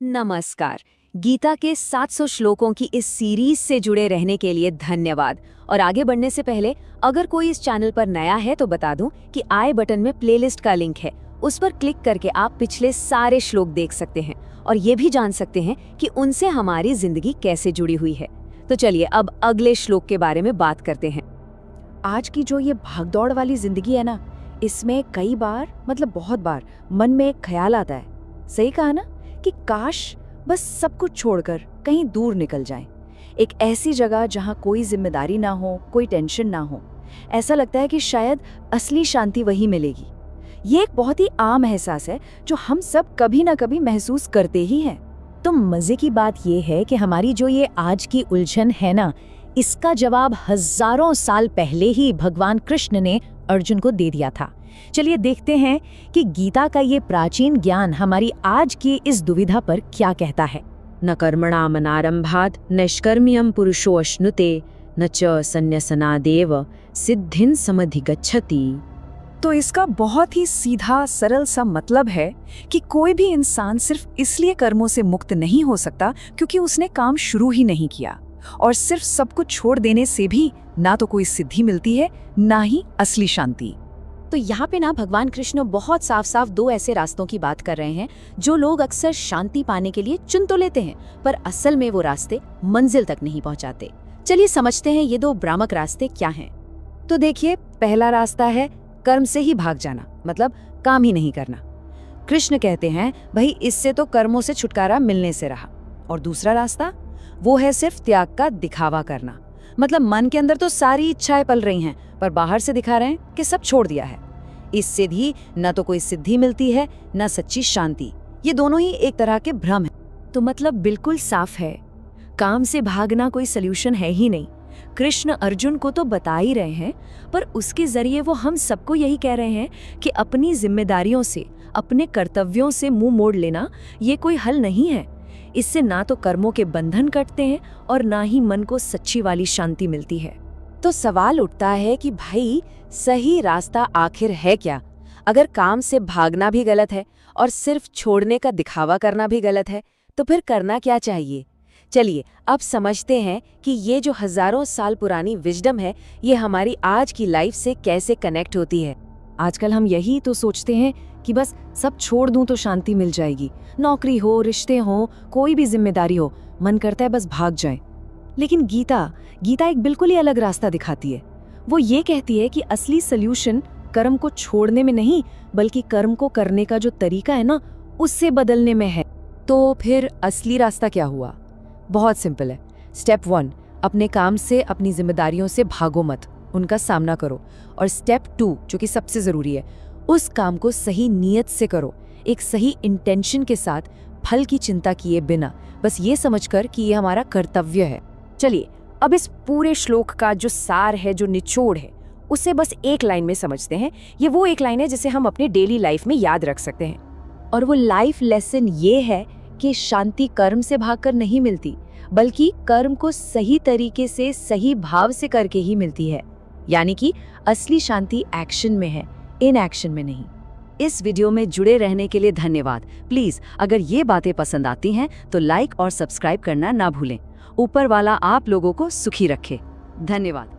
नमस्कार। गीता के 700 श्लोकों की इस सीरीज से जुड़े रहने के लिए धन्यवाद। और आगे बढ़ने से पहले अगर कोई इस चैनल पर नया है तो बता दूं कि आई बटन में प्लेलिस्ट का लिंक है, उस पर क्लिक करके आप पिछले सारे श्लोक देख सकते हैं और ये भी जान सकते हैं कि उनसे हमारी जिंदगी कैसे जुड़ी हुई है। तो चलिए अब अगले श्लोक के बारे में बात करते हैं। आज की जो ये भागदौड़ वाली जिंदगी है ना, इसमें कई बार बहुत बार मन में एक ख्याल आता है, सही कहा ना, कि काश बस सब कुछ छोड़कर कहीं दूर निकल जाएं, एक ऐसी जगह जहां कोई जिम्मेदारी ना हो, कोई टेंशन ना हो। ऐसा लगता है कि शायद असली शांति वहीं मिलेगी। ये एक बहुत ही आम एहसास है जो हम सब कभी ना कभी महसूस करते ही हैं। तो मजे की बात ये है कि हमारी जो ये आज की उलझन है ना, इसका जवाब हजारों साल पहले ही भगवान कृष्ण ने अर्जुन को दे दिया था। चलिए देखते हैं कि गीता का ये प्राचीन ज्ञान हमारी आज की इस दुविधा पर क्या कहता है। न कर्मणामनारंभात् नैष्कर्म्यं पुरुषो अश्नुते न च संन्यसनादेव सिद्धिं समधिगच्छति। तो इसका बहुत ही सीधा सरल सा मतलब है कि कोई भी इंसान सिर्फ इसलिए कर्मों से मुक्त नहीं हो सकता क्योंकि उसने काम शुरू ही नहीं किया, और सिर्फ सब कुछ छोड़ देने से भी ना तो कोई सिद्धि मिलती है, ना ही असली शांति। तो यहाँ पे ना भगवान कृष्ण बहुत साफ साफ दो ऐसे रास्तों की बात कर रहे हैं जो लोग अक्सर शांति पाने के लिए चुन तो लेते हैं, पर असल में वो रास्ते मंजिल तक नहीं पहुँचाते। चलिए समझते हैं ये दो भ्रामक रास्ते क्या हैं। तो देखिए, पहला रास्ता है कर्म से ही भाग जाना, मतलब काम ही नहीं करना। कृष्ण कहते हैं भाई इससे तो कर्मों से छुटकारा मिलने से रहा। और दूसरा रास्ता वो है सिर्फ त्याग का दिखावा करना, मतलब मन के अंदर तो सारी इच्छाएं पल रही हैं पर बाहर से दिखा रहे हैं कि सब छोड़ दिया है। इससे भी न तो कोई सिद्धि मिलती है न सच्ची शांति। ये दोनों ही एक तरह के भ्रम है। तो मतलब बिल्कुल साफ है, काम से भागना कोई सल्यूशन है ही नहीं। कृष्ण अर्जुन को तो बता ही रहे हैं, पर उसके जरिए वो हम सबको यही कह रहे हैं कि अपनी जिम्मेदारियों से, अपने कर्तव्यों से मुंह मोड़ लेना ये कोई हल नहीं है। इससे ना तो कर्मों के बंधन कटते हैं और ना ही मन को सच्ची वाली शांति मिलती है। तो सवाल उठता है कि भाई सही रास्ता आखिर है क्या? अगर काम से भागना भी गलत है और सिर्फ छोड़ने का दिखावा करना भी गलत है, तो फिर करना क्या चाहिए? चलिए अब समझते हैं कि ये जो हजारों साल पुरानी विजडम है, ये हमारी आज की लाइफ से कैसे कनेक्ट होती है। आजकल हम यही तो सोचते हैं कि बस सब छोड़ दूं तो शांति मिल जाएगी, नौकरी हो, रिश्ते हो, कोई भी जिम्मेदारी हो, मन करता है बस भाग जाएं। लेकिन गीता एक बिल्कुल ही अलग रास्ता दिखाती है। वो ये कहती है कि असली सल्यूशन कर्म को छोड़ने में नहीं, बल्कि कर्म को करने का जो तरीका है ना, उससे बदलने में है। तो फिर असली रास्ता क्या हुआ? बहुत सिंपल है। स्टेप 1, अपने काम से, अपनी जिम्मेदारियों से भागो मत, उनका सामना करो। और स्टेप 2, जो कि सबसे जरूरी है, उस काम को सही नीयत से करो, एक सही इंटेंशन के साथ, फल की चिंता किए बिना, बस ये समझकर कि ये हमारा कर्तव्य है। चलिए अब इस पूरे श्लोक का जो सार है, जो निचोड़ है, उसे बस एक लाइन में समझते हैं। ये वो एक लाइन है जिसे हम अपनी डेली लाइफ में याद रख सकते हैं। और वो लाइफ लेसन ये है कि शांति कर्म से भागकर नहीं मिलती, बल्कि कर्म को सही तरीके से, सही भाव से करके ही मिलती है। यानी कि असली शांति एक्शन में है, इनएक्शन में नहीं। इस वीडियो में जुड़े रहने के लिए धन्यवाद। प्लीज अगर ये बातें पसंद आती हैं तो लाइक और सब्सक्राइब करना ना भूलें। ऊपर वाला आप लोगों को सुखी रखे। धन्यवाद।